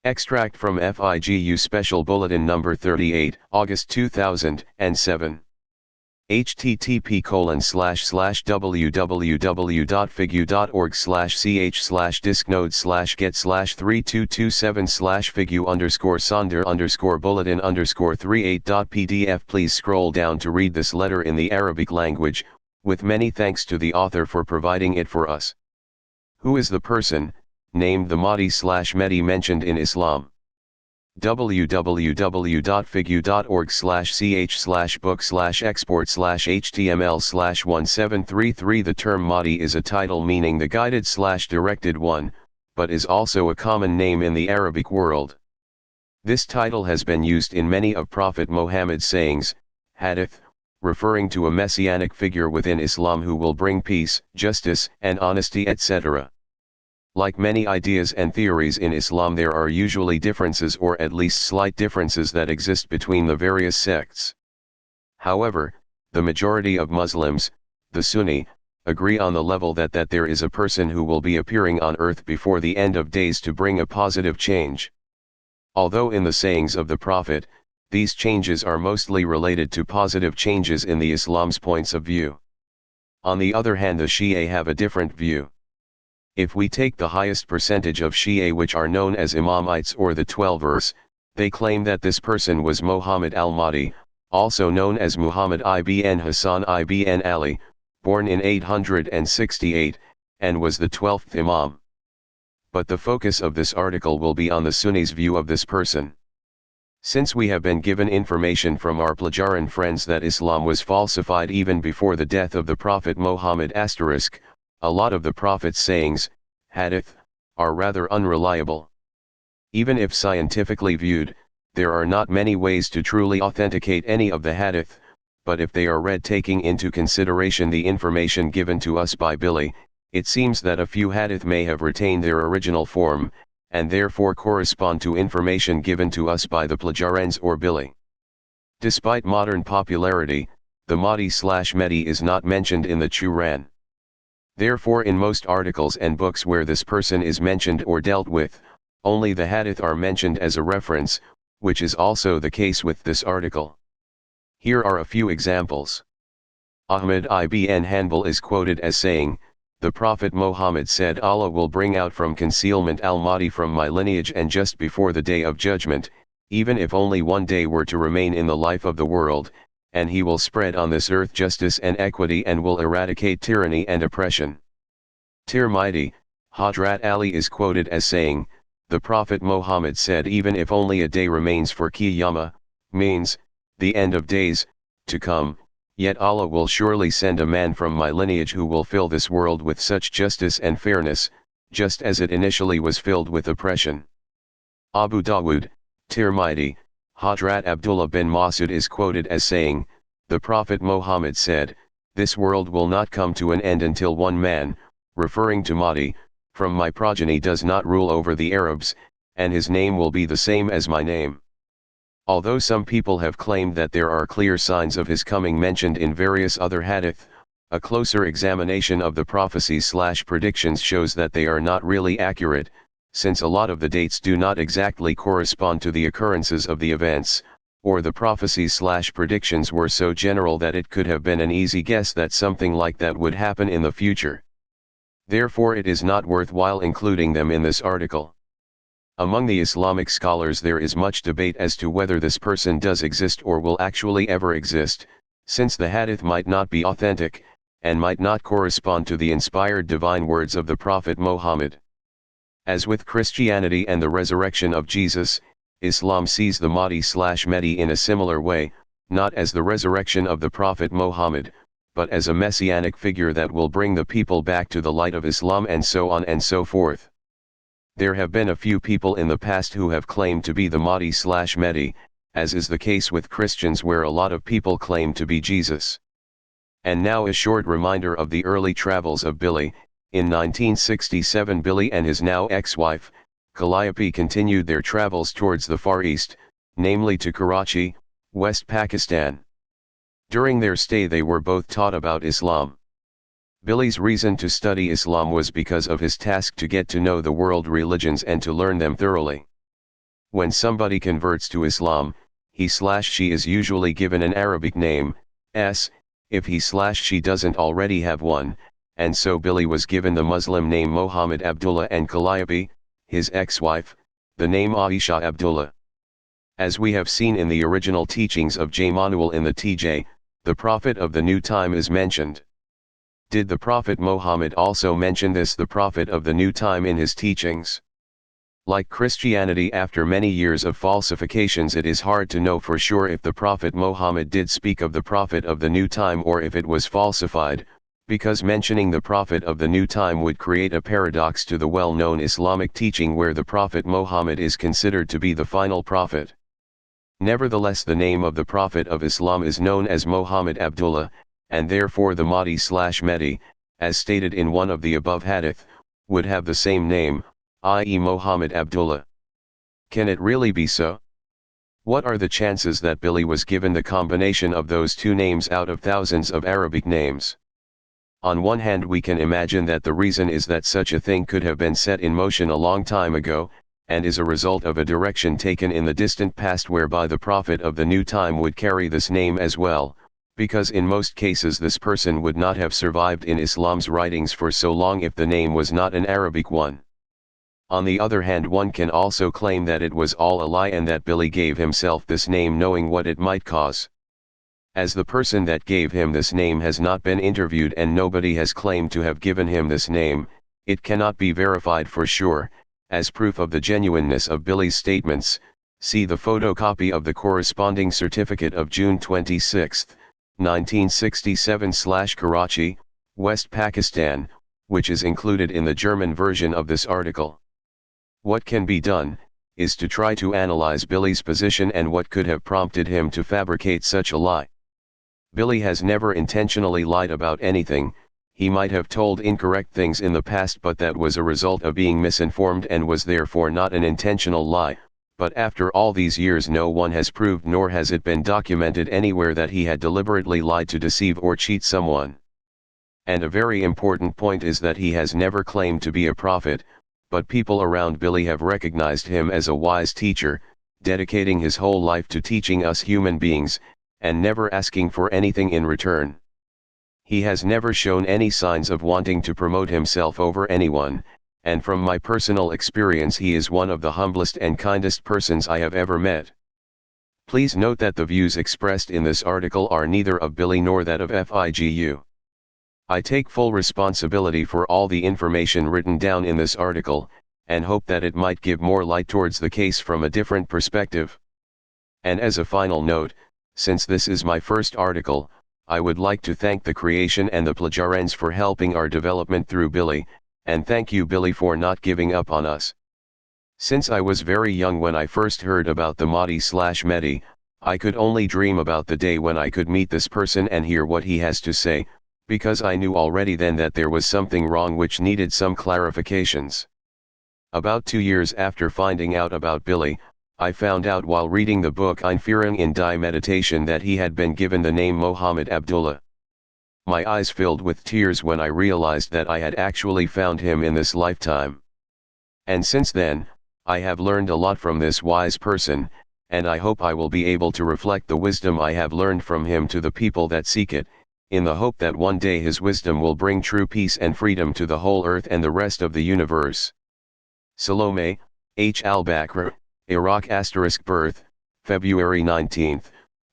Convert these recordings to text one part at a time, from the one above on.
Extract from FIGU Special Bulletin Number 38, August 2007. http://www.figu.org/ch/disknode/get/3227/figu_sonder_bulletin_38.pdf. Please scroll down to read this letter in the Arabic language, with many thanks to the author for providing it for us. Who is the person, named the Mahdi/Mehdi mentioned in Islam? www.figu.org/ch/book/export/html/1733. The term Mahdi is a title meaning the guided/directed one, but is also a common name in the Arabic world. This title has been used in many of Prophet Muhammad's sayings, hadith, referring to a messianic figure within Islam who will bring peace, justice, and honesty, etc. Like many ideas and theories in Islam, there are usually differences or at least slight differences that exist between the various sects. However, the majority of Muslims, the Sunni, agree on the level that there is a person who will be appearing on earth before the end of days to bring a positive change. Although in the sayings of the Prophet, these changes are mostly related to positive changes in the Islam's points of view. On the other hand, the Shia have a different view. If we take the highest percentage of Shia, which are known as Imamites or the Twelvers, they claim that this person was Muhammad al-Mahdi, also known as Muhammad ibn Hassan ibn Ali, born in 868, and was the 12th Imam. But the focus of this article will be on the Sunnis' view of this person. Since we have been given information from our Plagiaran friends that Islam was falsified even before the death of the Prophet Muhammad *, a lot of the Prophet's sayings, hadith, are rather unreliable. Even if scientifically viewed, there are not many ways to truly authenticate any of the hadith, but if they are read taking into consideration the information given to us by Billy, it seems that a few hadith may have retained their original form, and therefore correspond to information given to us by the Plagiarans or Billy. Despite modern popularity, the Mahdi/Mehdi is not mentioned in the Quran. Therefore, in most articles and books where this person is mentioned or dealt with, only the hadith are mentioned as a reference, which is also the case with this article. Here are a few examples. Ahmad ibn Hanbal is quoted as saying, "The Prophet Muhammad said, Allah will bring out from concealment al-Mahdi from my lineage, and just before the day of judgment, even if only one day were to remain in the life of the world, and he will spread on this earth justice and equity and will eradicate tyranny and oppression." Tirmidhi, Hadrat Ali is quoted as saying, "The Prophet Muhammad said, even if only a day remains for Qiyamah, means, the end of days, to come, yet Allah will surely send a man from my lineage who will fill this world with such justice and fairness, just as it initially was filled with oppression." Abu Dawood, Tirmidhi, Hadrat Abdullah bin Masud is quoted as saying, "The Prophet Muhammad said, this world will not come to an end until one man, referring to Mahdi, from my progeny does not rule over the Arabs, and his name will be the same as my name." Although some people have claimed that there are clear signs of his coming mentioned in various other hadith, a closer examination of the prophecies/predictions shows that they are not really accurate, since a lot of the dates do not exactly correspond to the occurrences of the events, or the prophecies/predictions were so general that it could have been an easy guess that something like that would happen in the future. Therefore, it is not worthwhile including them in this article. Among the Islamic scholars there is much debate as to whether this person does exist or will actually ever exist, since the hadith might not be authentic, and might not correspond to the inspired divine words of the Prophet Muhammad. As with Christianity and the resurrection of Jesus, Islam sees the Mahdi/Mehdi in a similar way, not as the resurrection of the Prophet Muhammad, but as a messianic figure that will bring the people back to the light of Islam, and so on and so forth. There have been a few people in the past who have claimed to be the Mahdi/Mehdi, as is the case with Christians where a lot of people claim to be Jesus. And now a short reminder of the early travels of Billy. In 1967, Billy and his now ex-wife, Calliope, continued their travels towards the Far East, namely to Karachi, West Pakistan. During their stay they were both taught about Islam. Billy's reason to study Islam was because of his task to get to know the world religions and to learn them thoroughly. When somebody converts to Islam, he/she is usually given an Arabic name, if he/she doesn't already have one, and so Billy was given the Muslim name Mohammed Abdullah and Calliope, his ex-wife, the name Aisha Abdullah. As we have seen in the original teachings of J. Manuel in the TJ, the Prophet of the New Time is mentioned. Did the Prophet Muhammad also mention this, the Prophet of the New Time, in his teachings? Like Christianity, after many years of falsifications, it is hard to know for sure if the Prophet Muhammad did speak of the Prophet of the New Time or if it was falsified, because mentioning the Prophet of the New Time would create a paradox to the well-known Islamic teaching where the Prophet Muhammad is considered to be the final prophet. Nevertheless, the name of the Prophet of Islam is known as Mohammed Abdullah, and therefore the Mahdi/Mehdi, as stated in one of the above hadith, would have the same name, i.e. Mohammed Abdullah. Can it really be so? What are the chances that Billy was given the combination of those two names out of thousands of Arabic names? On one hand, we can imagine that the reason is that such a thing could have been set in motion a long time ago, and is a result of a direction taken in the distant past whereby the Prophet of the New Time would carry this name as well, because in most cases this person would not have survived in Islam's writings for so long if the name was not an Arabic one. On the other hand, one can also claim that it was all a lie and that Billy gave himself this name knowing what it might cause. As the person that gave him this name has not been interviewed and nobody has claimed to have given him this name, it cannot be verified for sure. As proof of the genuineness of Billy's statements, see the photocopy of the corresponding certificate of June 26, 1967 / Karachi, West Pakistan, which is included in the German version of this article. What can be done, is to try to analyze Billy's position and what could have prompted him to fabricate such a lie. Billy has never intentionally lied about anything. He might have told incorrect things in the past, but that was a result of being misinformed and was therefore not an intentional lie, but after all these years no one has proved nor has it been documented anywhere that he had deliberately lied to deceive or cheat someone. And a very important point is that he has never claimed to be a prophet, but people around Billy have recognized him as a wise teacher, dedicating his whole life to teaching us human beings, and never asking for anything in return. He has never shown any signs of wanting to promote himself over anyone, and from my personal experience he is one of the humblest and kindest persons I have ever met. Please note that the views expressed in this article are neither of Billy nor that of FIGU. I take full responsibility for all the information written down in this article, and hope that it might give more light towards the case from a different perspective. And as a final note, since this is my first article, I would like to thank the Creation and the Plagiarians for helping our development through Billy, and thank you Billy for not giving up on us. Since I was very young when I first heard about the Mahdi/Mehdi, I could only dream about the day when I could meet this person and hear what he has to say, because I knew already then that there was something wrong which needed some clarifications. About 2 years after finding out about Billy, I found out while reading the book Einführung in die Meditation that he had been given the name Mohammed Abdullah. My eyes filled with tears when I realized that I had actually found him in this lifetime. And since then, I have learned a lot from this wise person, and I hope I will be able to reflect the wisdom I have learned from him to the people that seek it, in the hope that one day his wisdom will bring true peace and freedom to the whole earth and the rest of the universe. Salome, H. al-Bakr, Iraq * birth, February 19,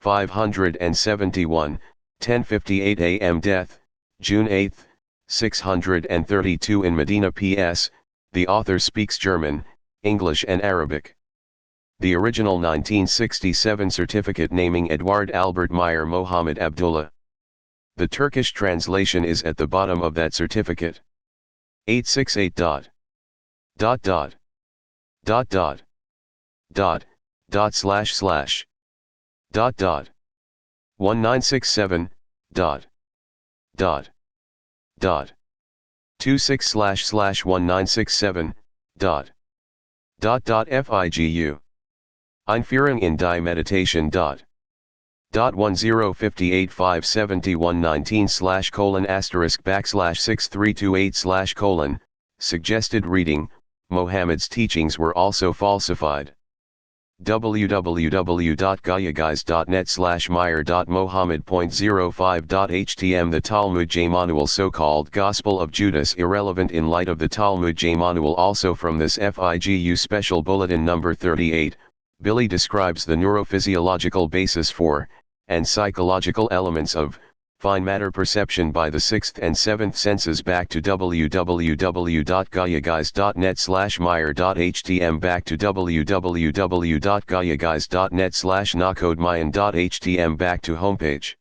571, 10:58 a.m. Death, June 8, 632 in Medina. P.S. The author speaks German, English and Arabic. The original 1967 certificate naming Eduard Albert Meier Mohammed Abdullah. The Turkish translation is at the bottom of that certificate. 868. / 1967. 26//1967. FIGU. Einführung in die Meditation. 105857119/:*6328/:. Suggested reading: Mohammed's teachings were also falsified. www.gayaguys.net/Meier.Mohammed.05.htm The Talmud Manual so-called Gospel of Judas irrelevant in light of the Talmud Manual. Also from this FIGU Special Bulletin number 38, Billy describes the neurophysiological basis for, and psychological elements of, fine matter perception by the sixth and seventh senses. Back to www.gayaguys.net/Meier.htm Back to www.gayaguys.net/nakodemayan.htm Back to homepage.